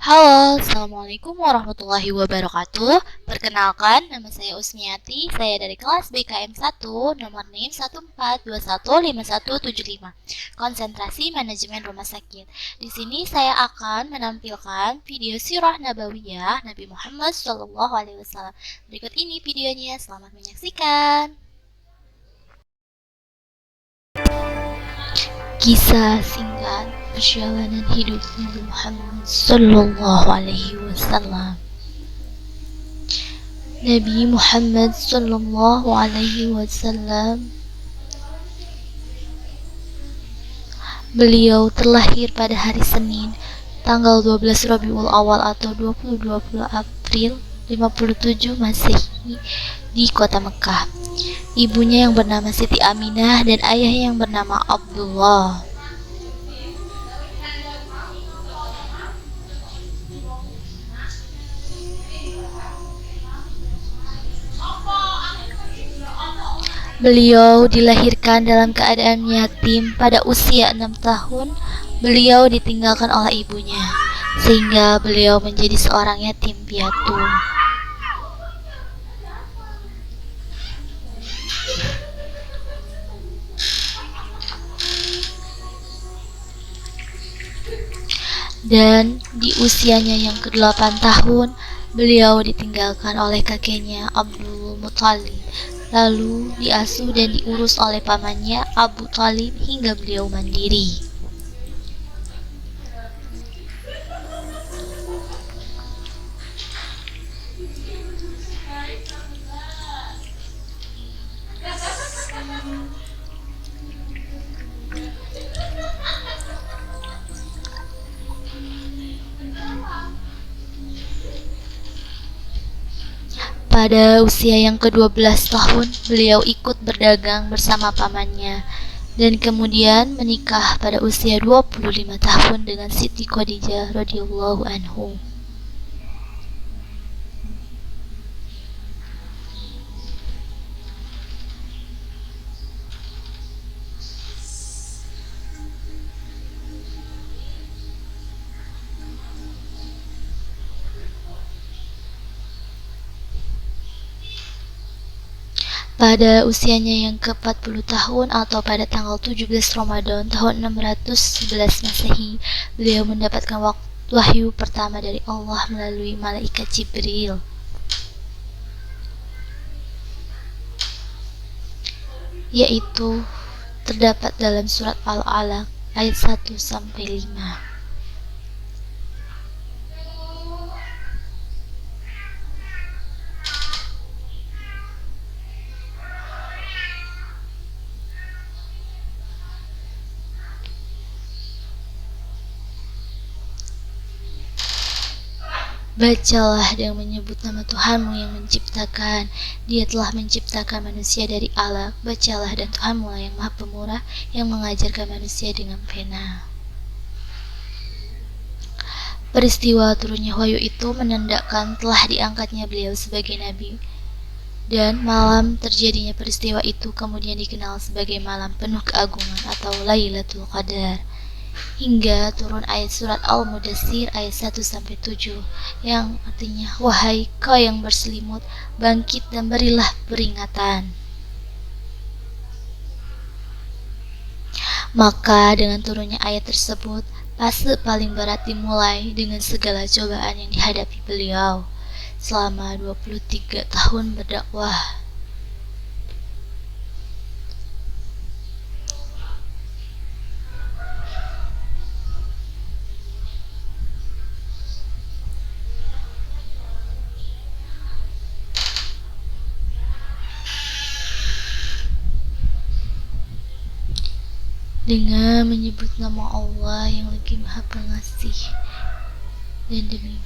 Halo, Assalamualaikum warahmatullahi wabarakatuh. Perkenalkan, nama saya Usmiati. Saya dari kelas BKM 1, nomor NIM 14215175. Konsentrasi Manajemen Rumah Sakit. Di sini saya akan menampilkan video sirah nabawiyah Nabi Muhammad SAW. Berikut ini videonya, selamat menyaksikan. Kisah singkat perjalanan hidup Nabi Muhammad Sallallahu Alaihi Wasallam. Nabi Muhammad Sallallahu Alaihi Wasallam, beliau terlahir pada hari Senin, tanggal 12 Rabiul Awal atau 20 April 57 Masehi di kota Mekah. Ibunya yang bernama Siti Aminah dan ayahnya yang bernama Abdullah. Beliau dilahirkan dalam keadaan yatim. Pada usia 6 tahun, beliau ditinggalkan oleh ibunya, sehingga beliau menjadi seorang yatim piatu. Dan di usianya yang ke-8 tahun, beliau ditinggalkan oleh kakeknya Abdul Muthalib, lalu diasuh dan diurus oleh pamannya Abu Thalib hingga beliau mandiri. Pada usia yang ke-12 tahun, beliau ikut berdagang bersama pamannya dan kemudian menikah pada usia 25 tahun dengan Siti Khadijah radhiyallahu anhu. Pada usianya yang ke-40 tahun atau pada tanggal 17 Ramadan tahun 611 Masehi, beliau mendapatkan wahyu pertama dari Allah melalui malaikat Jibril. Yaitu terdapat dalam surat Al-Alaq ayat 1-5. Bacalah dan menyebut nama Tuhanmu yang menciptakan. Dia telah menciptakan manusia dari alaq. Bacalah dan Tuhanmu lah yang maha pemurah, yang mengajarkan manusia dengan pena. Peristiwa turunnya wahyu itu menandakan telah diangkatnya beliau sebagai nabi. Dan malam terjadinya peristiwa itu kemudian dikenal sebagai malam penuh keagungan atau Lailatul Qadar. Hingga turun ayat surat Al-Mudaththir ayat 1-7 yang artinya, wahai kau yang berselimut, bangkit dan berilah peringatan. Maka dengan turunnya ayat tersebut, fase paling berat dimulai dengan segala cobaan yang dihadapi beliau selama 23 tahun berdakwah. Dengan menyebut nama Allah yang lagi maha pengasih dan demi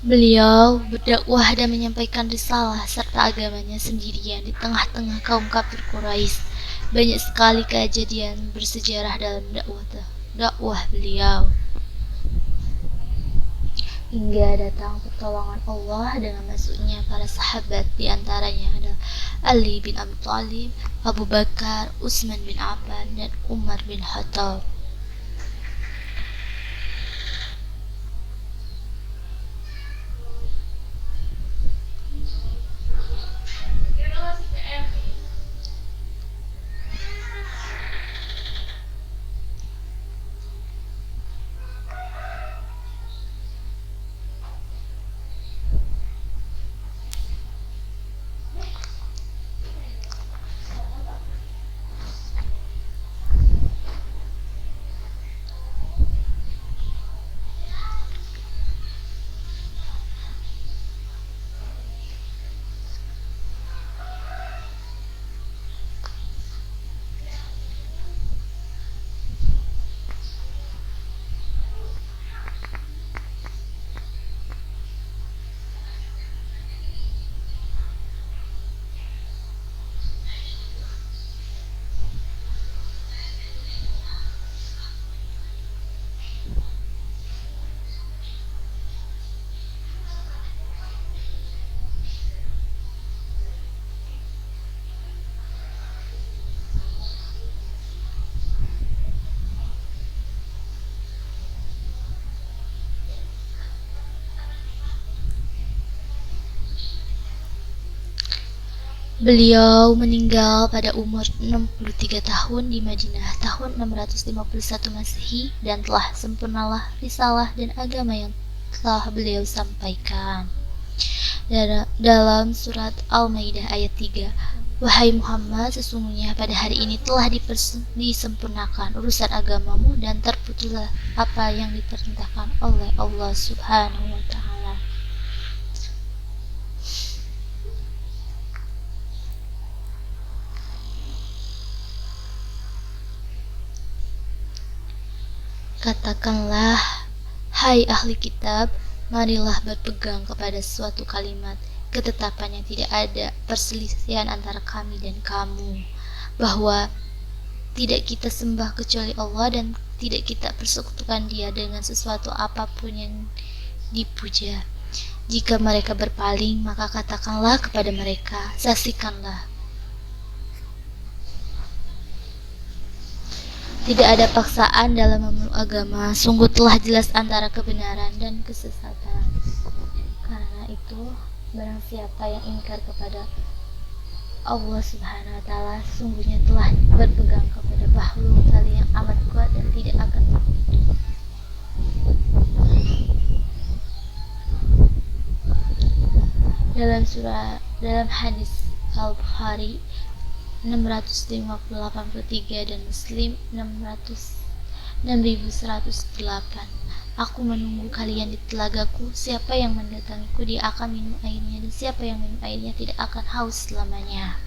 Beliau berdakwah dan menyampaikan risalah serta agamanya sendirian di tengah-tengah kaum kafir Quraisy. Banyak sekali kejadian bersejarah dalam dakwah beliau. Hingga datang pertolongan Allah dengan masuknya para sahabat, di antaranya adalah Ali bin Abi Thalib, Abu Bakar, Utsman bin Affan, dan Umar bin Khattab. Beliau meninggal pada umur 63 tahun di Madinah tahun 651 Masehi, dan telah sempurnalah risalah dan agama yang telah beliau sampaikan. Dalam surat Al-Maidah ayat 3, "Wahai Muhammad, sesungguhnya pada hari ini telah disempurnakan urusan agamamu dan terputuslah apa yang diperintahkan oleh Allah Subhanahu wa Ta'ala." Katakanlah, hai ahli kitab, marilah berpegang kepada suatu kalimat ketetapan yang tidak ada perselisihan antara kami dan kamu, bahwa tidak kita sembah kecuali Allah dan tidak kita persekutukan Dia dengan sesuatu apapun yang dipuja. Jika mereka berpaling, maka katakanlah kepada mereka, saksikanlah, tidak ada paksaan dalam memeluk agama. Sungguh telah jelas antara kebenaran dan kesesatan. Karena itu, barang siapa yang ingkar kepada Allah Subhanahu wa Ta'ala, sungguhnya telah berpegang kepada bahlul tali yang amat kuat dan tidak akan terputus. Dalam hadis Al-Bukhari 683 dan Muslim 6108, "Aku menunggu kalian di telagaku. Siapa yang mendatangiku, dia akan minum airnya, dan siapa yang minum airnya tidak akan haus selamanya."